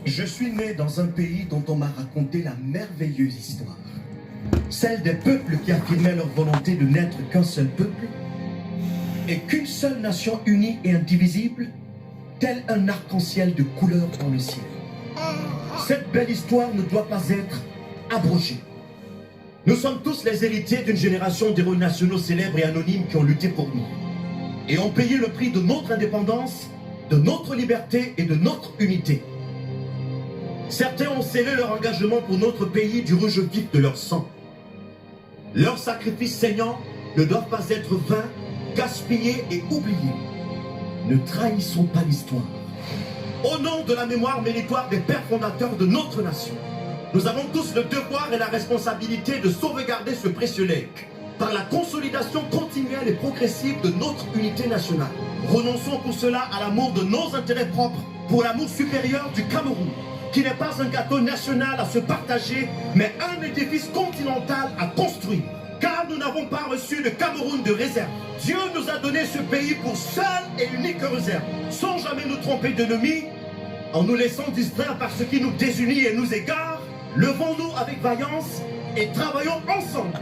Je suis né dans un pays dont on m'a raconté la merveilleuse histoire. Celle des peuples qui affirmaient leur volonté de n'être qu'un seul peuple et qu'une seule nation unie et indivisible, tel un arc-en-ciel de couleurs dans le ciel. Cette belle histoire ne doit pas être abrogée. Nous sommes tous les héritiers d'une génération d'héros nationaux célèbres et anonymes qui ont lutté pour nous et ont payé le prix de notre indépendance, de notre liberté et de notre unité. Certains ont scellé leur engagement pour notre pays du rouge vif de leur sang. Leurs sacrifices saignants ne doivent pas être vains, gaspillés et oubliés. Ne trahissons pas l'histoire. Au nom de la mémoire méritoire des pères fondateurs de notre nation, nous avons tous le devoir et la responsabilité de sauvegarder ce précieux legs par la consolidation continuelle et progressive de notre unité nationale. Renonçons pour cela à l'amour de nos intérêts propres pour l'amour supérieur du Cameroun, qui n'est pas un gâteau national à se partager, mais un édifice continental à construire. Car nous n'avons pas reçu le Cameroun de réserve. Dieu nous a donné ce pays pour seule et unique réserve, sans jamais nous tromper d'ennemi, en nous laissant distraire par ce qui nous désunit et nous égare. Levons-nous avec vaillance et travaillons ensemble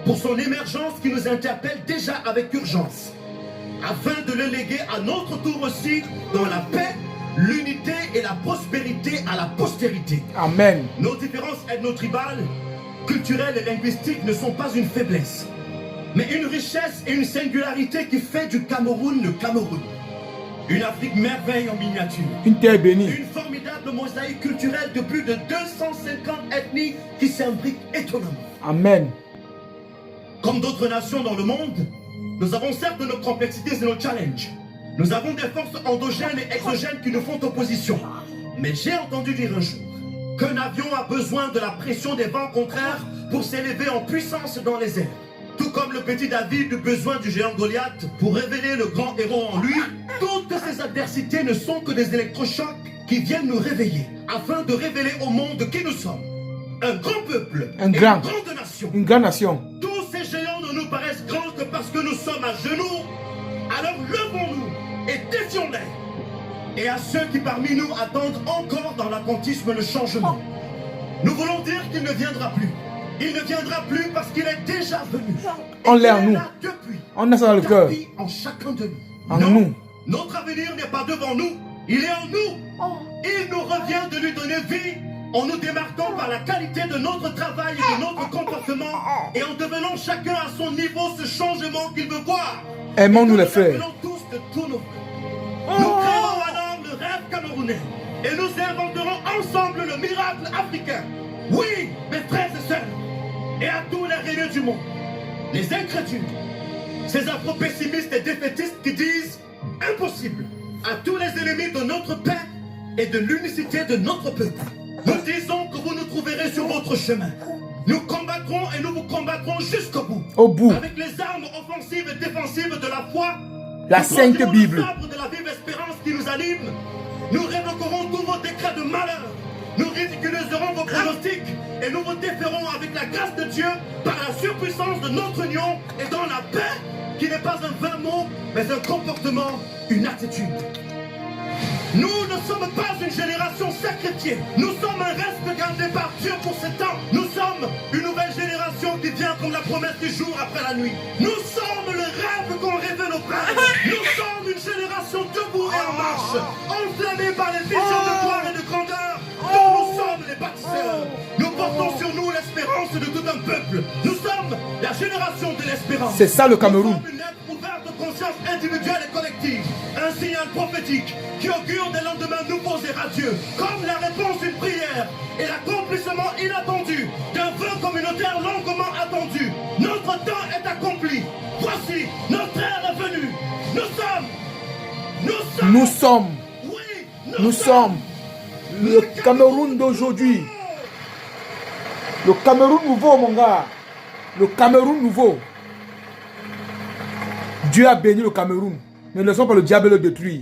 pour son émergence qui nous interpelle déjà avec urgence, afin de le léguer à notre tour aussi dans la paix, l'unité et la prospérité à la postérité. Amen. Nos différences ethno-tribales, culturelles et linguistiques ne sont pas une faiblesse, mais une richesse et une singularité qui fait du Cameroun le Cameroun. Une Afrique merveille en miniature. Une terre bénie. Une formidable mosaïque culturelle de plus de 250 ethnies qui s'imbriquent étonnamment. Amen. Comme d'autres nations dans le monde, nous avons certes nos complexités et nos challenges. Nous avons des forces endogènes et exogènes qui nous font opposition. Mais j'ai entendu dire un jour qu'un avion a besoin de la pression des vents contraires pour s'élever en puissance dans les airs. Tout comme le petit David eut besoin du géant Goliath pour révéler le grand héros en lui, toutes ces adversités ne sont que des électrochocs qui viennent nous réveiller, afin de révéler au monde qui nous sommes. Un grand peuple, une grande nation. Une grande nation. Tous ces géants ne nous paraissent grands que parce que nous sommes à genoux. Alors levons-nous et défions-les. Et à ceux qui parmi nous attendent encore dans l'attentisme le changement, nous voulons dire qu'il ne viendra plus. Il ne viendra plus parce qu'il est déjà venu. On l'est en nous. Depuis, on a ça dans le cœur. En chacun de nous. En nous. Notre avenir n'est pas devant nous. Il est en nous. Il nous revient de lui donner vie en nous démarquant par la qualité de notre travail et de notre comportement et en devenant chacun à son niveau ce changement qu'il veut voir. Aimons-nous les frères. Nous tous de tous nos frères. Nous créerons alors le rêve camerounais et nous inventerons ensemble le miracle africain. Oui, mes frères et sœurs, et à tous les réunions du monde, les incrédules, ces afro-pessimistes et défaitistes qui disent impossible à tous les ennemis de notre paix et de l'unicité de notre peuple. Nous disons que vous nous trouverez sur votre chemin. Nous combattrons et nous vous combattrons jusqu'au bout. Au bout. Avec les armes offensives et défensives de la foi, la Sainte Bible. Le sabre de la vive espérance qui nous anime. Nous révoquerons tous vos décrets de malheur. Nous ridiculiserons vos pronostics et nous vous déférons avec la grâce de Dieu par la surpuissance de notre union et dans la paix qui n'est pas un vain mot mais un comportement, une attitude. Nous ne sommes pas une génération sacrifiée. Nous sommes un reste gardé par Dieu pour ce temps. Nous sommes une nouvelle génération qui vient comme la promesse du jour après la nuit. Nous sommes le rêve qu'ont rêvé nos pères. Nous sommes une génération debout et en marche, enflammée par les visions de gloire et de grandeur dont nous sommes les bâtisseurs. Nous portons sur nous l'espérance de tout un peuple. Nous sommes la génération de l'espérance. C'est ça le Cameroun. Nous sommes une lettre ouverte de conscience individuelle et collective. Un signal prophétique qui augure des lendemains nouveaux et radieux, comme la réponse d'une prière et l'accomplissement inattendu d'un vœu communautaire longuement attendu. Notre temps est accompli. Voici, notre ère est venue. Nous sommes. Oui, nous sommes. Le Cameroun d'aujourd'hui. Le Cameroun nouveau, mon gars. Le Cameroun nouveau. Dieu a béni le Cameroun. Ne laissons pas le diable le détruire.